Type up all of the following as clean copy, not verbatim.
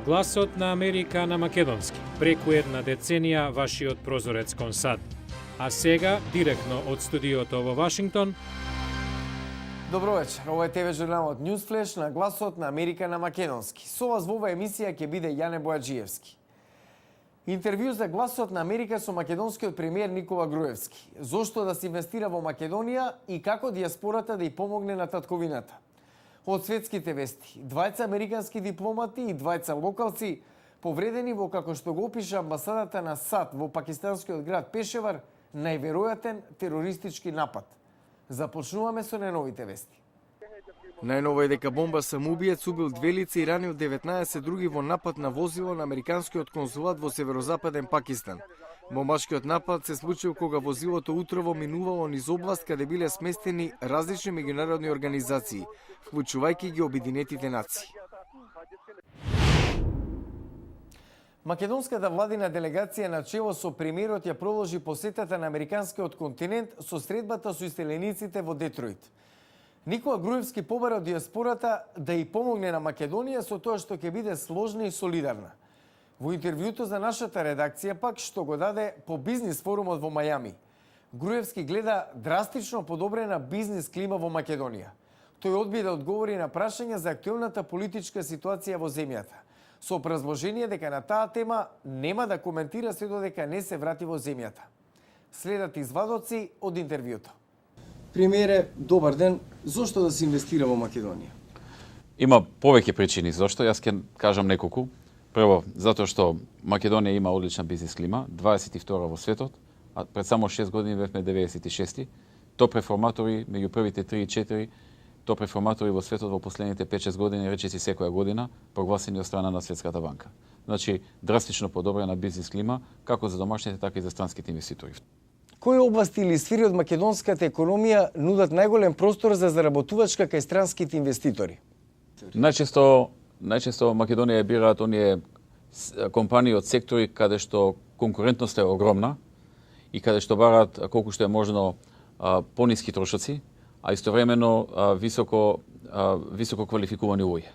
Гласот на Америка на македонски. Преку една деценија вашиот прозорец кон САД. А сега, директно од студиото во Вашингтон. Добро вечер. Ова е ТВ журналот Newsflash на Гласот на Америка на македонски. Со вас во оваа емисија ќе биде Јане Бојаджиевски. Интервју за Гласот на Америка со македонскиот премиер Никола Груевски. Зошто да се инвестира во Македонија и како дијаспората да ја помогне на татковината. Од светските вести, двајца американски дипломати и двајца локалци повредени во, како што го опиша амбасадата на САД во пакистанскиот град Пешевар, најверојатен терористички напад. Започнуваме со најновите вести. Најново е дека бомба самоубиец убил 2 лица и ранил 19 други во напад на возило на американскиот конзулат во северозападен Пакистан. Бомбашкиот напад се случил кога возилото утрово минувало низ област каде биле сместени различни меѓународни организации, вклучувајќи ги Обединетите нации. Македонската владина делегација на чело со премиерот ја продолжи посетата на американскиот континент со средбата со иселениците во Детройт. Никола Груевски побара од дијаспората да и помогне на Македонија со тоа што ќе биде сложна и солидарна. Во интервјуто за нашата редакција пак што го даде по бизнис форумот во Мајами, Груевски гледа драстично подобрена бизнис клима во Македонија. Тој одби да одговори на прашања за актуелната политичка ситуација во земјата, со образложение дека на таа тема нема да коментира се додека не се врати во земјата. Следат извадоци од интервјуто. Премиере, добар ден. Зошто да се инвестира во Македонија? Има повеќе причини зошто, јас ќе кажам неколку. Прво, затоа што Македонија има одлична бизнис клима, 22 во светот, а пред само 6 години бевме 96-ти. Топ реформатори меѓу првите 3 и 4, топ реформатори во светот во последните 5-6 години, речиси секоја година, прогласени од страна на Светската банка. Значи, драстично подобрена бизнис клима, како за домашните, така и за странските инвеститори. Кои области или сфери од македонската економија нудат најголем простор за заработувачка кај странските инвеститори? Најчесто Македонија бираат оние компании од сектори каде што конкурентноста е огромна и каде што бараат колку што е можно пониски трошоци, а истовремено високо квалификувани луѓе.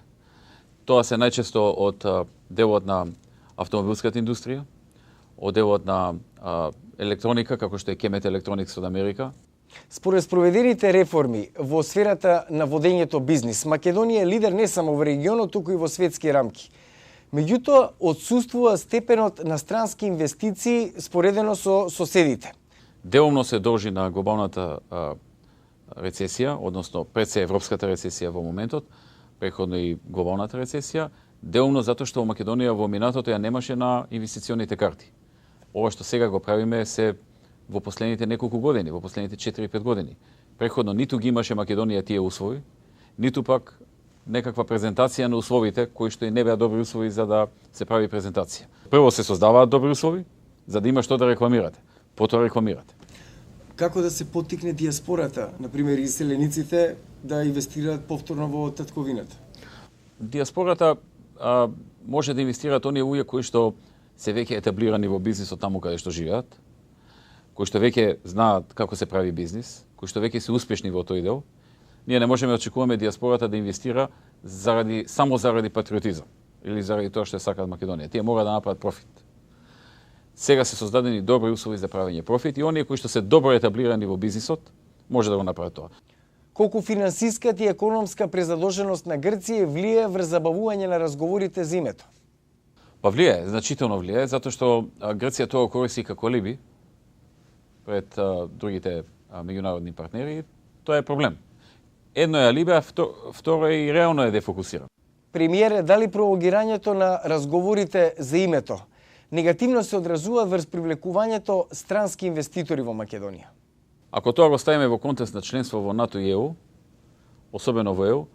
Тоа се најчесто од делот на автомобилската индустрија, од делот на електроника, како што е Kemet Electronics од Америка. Според спроведените реформи во сферата на водењето бизнис, Македонија е лидер не само во регионот, туку и во светски рамки. Меѓутоа, отсуствува степенот на странски инвестиции споредено со соседите. Делумно се дължи на глобалната рецесија, односно пред се европската рецесија во моментот, преходно и глобалната рецесија, делумно затоа што во Македонија во минатото ја немаше на инвестиционите карти. Ова што сега го правиме се во последните неколку години, во последните 4-5 години. Преходно ниту ги имаше Македонија тие услови, ниту пак некаква презентација на условите кои што и не беа добри услови за да се прави презентација. Прво се создаваат добри услови за да има што да рекламирате, потоа рекламирате. Како да се поттикне дијаспората, например иселениците, да инвестираат повторно во татковината? Дијаспората може да инвестираат оние луѓе кои што се веќе етаблирани во бизнисот таму каде што живеат, кои што веќе знаат како се прави бизнис, кои што веќе се успешни во тој дел. Ние не можеме да очекуваме дијаспората да инвестира само заради патриотизам или заради тоа што сакаат Македонија. Тие мора да направат профит. Сега се создадени добри услови за правење профит и оние кои што се добро етаблирани во бизнисот може да го направат тоа. Колку финансиската и економска презадолженост на Грција влијае врз забавување на разговорите за името? Па влијае, значително влијае, затоа што Грција тоа користи како алиби пред другите меѓународни партнери. Тоа е проблем. Едно е алиби, а второ е и реално е дефокусиран. Премиере, дали пролонгирањето на разговорите за името негативно се одразува врз привлекувањето странски инвеститори во Македонија? Ако тоа го ставиме во контекст на членство во НАТО и ЕУ, особено во ЕУ,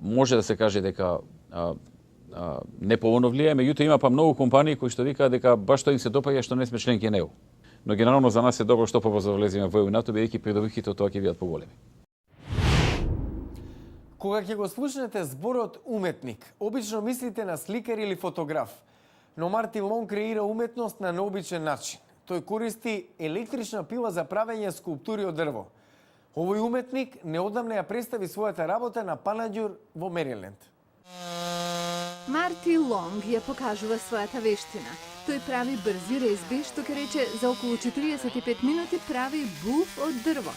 може да се каже дека неповолно влијае, меѓутоа има па многу компании кои што викаат дека баш тоа им се допаѓа што не сме членки на ЕУ. Но генерално за нас е добро што побрзо влеземе во ЕУ и НАТО, бидејќи придобивките од тоа ќе бидат поголеми. Кога ќе го слушнете зборот уметник, обично мислите на сликар или фотограф, но Мартин Лон креира уметност на необичен начин. Тој користи електрична пила за правење скулптури од дрво. Овој уметник неодамна ја представи својата работа на Панаѓур во Мериленд. Марти Лонг ја покажува својата вештина. Тој прави брзи резби, што ке рече за околу 45 минути прави буф од дрво.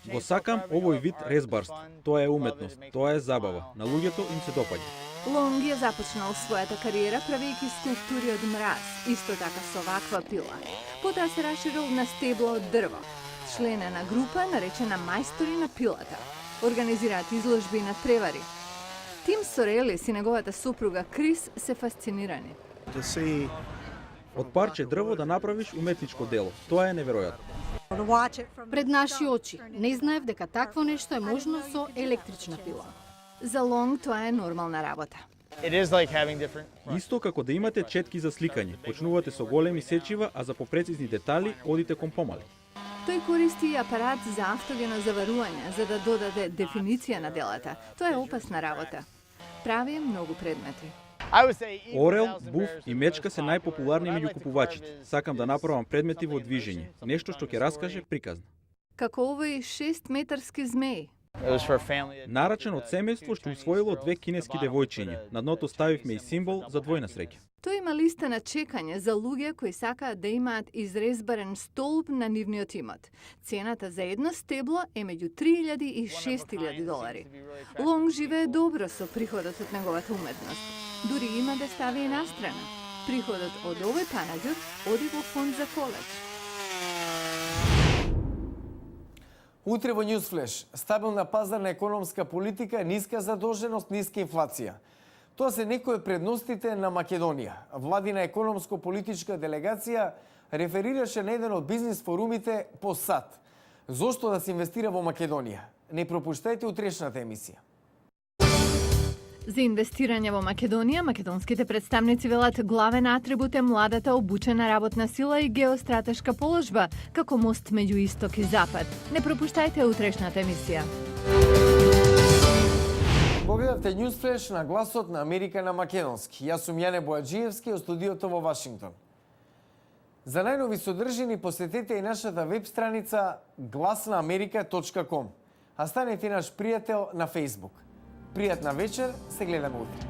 Го сакам овој вид резбарство. Тоа е уметност, тоа е забава. На луѓето им се допаѓа. Лонг ја започнал својата кариера правејќи скулптури од мраз, исто така со ваква пила. Потоа се расширил на стебло од дрво. Член е на група наречена Мајстори на пилата. Организираат изложби и надпревари. Тим Сорелис и неговата супруга Крис се фасцинирани. Од парче дрво да направиш уметничко дело, тоа е неверојатно. Пред наши очи. Не знаев дека такво нешто е можно со електрична пила. За Лонг тоа е нормална работа. Исто како да имате четки за сликање. Почнувате со големи сечива, а за попрецизни детали одите кон помали. Тој користи и апарат за автогено заварување за да додаде дефиниција на делата. Тоа е опасна работа. Прави многу предмети. Орел, буф и мечка се најпопуларни меѓу купувачите. Сакам да направам предмети во движење, нешто што ќе раскаже приказна. Како овој 6-метарски змеј. Нарачен од семејство што усвоило 2 кинески девојчиња. На дното ставивме и символ за двојна среќа. Тој има листа на чекање за луѓе кои сакаат да имаат изрезбарен столб на нивниот имот. Цената за едно стебло е меѓу $3,000 и $6,000. Лонг живее добро со приходот од неговата уметност. Дури има да стави и настрана. Приходот од овој панаѓур оди во фонд за коледж. Утре во Newsflash, стабилна пазарна економска политика, ниска задолженост, ниска инфлација. Тоа се некои од предностите на Македонија. Владина економско-политичка делегација реферираше на еден од бизнис форумите по САД. Зошто да се инвестира во Македонија? Не пропуштајте утрешната емисија. За инвестирање во Македонија, македонските представници велат главен атрибут е младата обучена работна сила и геостратешка положба, како мост меѓу исток и запад. Не пропуштајте утрешната емисија. Погледавте Newsflash на гласот на Америка на македонски. Јас сум Јане Боаджиевски од студиото во Вашингтон. За најнови содржини посетете и нашата веб страница glasnaamerika.com. А станете наш пријател на Facebook. Пријатна вечер, се гледаме утре.